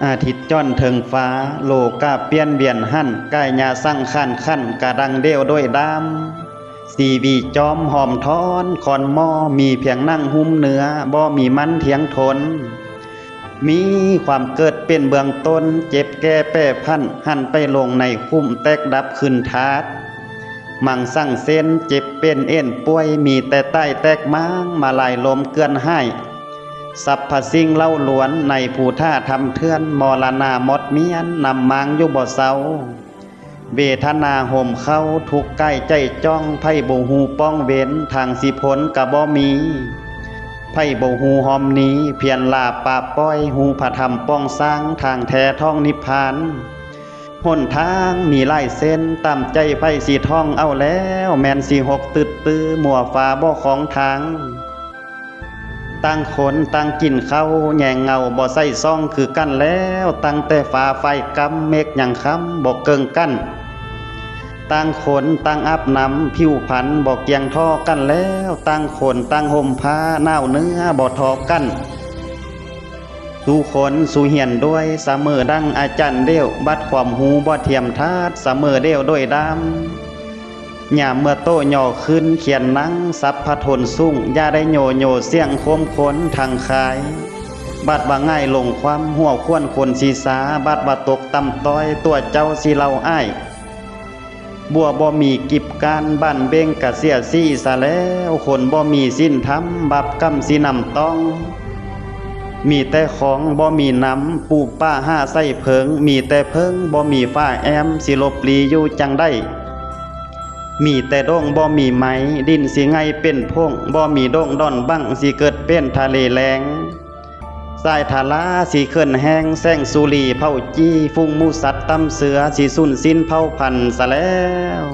อาทิตย์จ้อนเถิงฟ้าโลกาเปลี่ยนเวียนหั่นกายญาสั่งขันขันกะดังเดียวด้วยดามสีวีจอมหอมทอนคอนหม้อมีเพียงนั่งหุ้มเนื้อบ่มีมันเถียงทนมีความเกิดเป็นเบื้องต้นเจ็บแก่แป้พันหั่นไปลงในคุ้มแตกดับขึ้นทาดมังสั่งเส้นเจ็บเป็นเอ็นป่วยมีแต่ใต้แตกม้างมาลายลมเกือนให้สัพพสิ่งเล่าล้วนในผู้ท่าทำเทือนมรณาหมดเมียนนำมางอยู่บ่เศร้าเวทนาห่มเข้าทุกใกล้ใจจ้องไพ่บ่หูป้องเว้นทางสิผลกะบ่มีไพ่บ่หูหอมนี้เพียรลาปาป้อยหูพระธรรมป้องสร้างทางแท้ท่องนิพพานหนทางมีหลายเส้นตามใจไพ่สีท่องเอาแล้วแม่นสิหกตึดปื้อมัวฟ้าบ่ของทางตั้งคนตั้งกินเข้าแยงเงาบ่ใส่ซ่องคือกันแล้วตั้งแต่ฟ้าไฟกำเมฆยังค้ำบ่เกิงกันตั้งคนตั้งอับน้ำผิวพันบ่เกียงท่อกันแล้วตั้งคนตั้งห่มผ้าหน้าเนื้อบ่ทอกันสู่คนสู่เหียนด้วยเสมอดังอาจารย์เดียวบัดความหูบ่เทียมทาดเสมอเดียวด้วยดำยามเมื่อโตย่อขึ้นเขียนนังสัพพทนสุ่งอย่าได้โยโยเสียงคมขนทางคายบัดว่าง่ายลงความหัวควนคนศีสาบัดว่าตกต่ำต้อยตัวเจ้าสิเล่าอ้ายบัวบ่มีกิบการบ้านเบ่งกะเสียซี่ซะแล้วคนบ่มีสิ้นธรรมบับกำสินำต้องมีแต่ของบ่มีน้ำปูป้าห้าใส่เพิงมีแต่เพิงบ่มีฟ้าแอมสิลบลีอยู่จังได้มีแต่ดงบ่มีไหมดินสิไงเป็นพงบ่มีดงดอนบังสิเกิดเป็นทะเลแรงสายทาลาสิเขินแห้งแสงสุรีเผาจี้ฟุ้งมูสัตว์ตำเสือสิสุนสิ้นเผาพันธุ์ซะแล้ว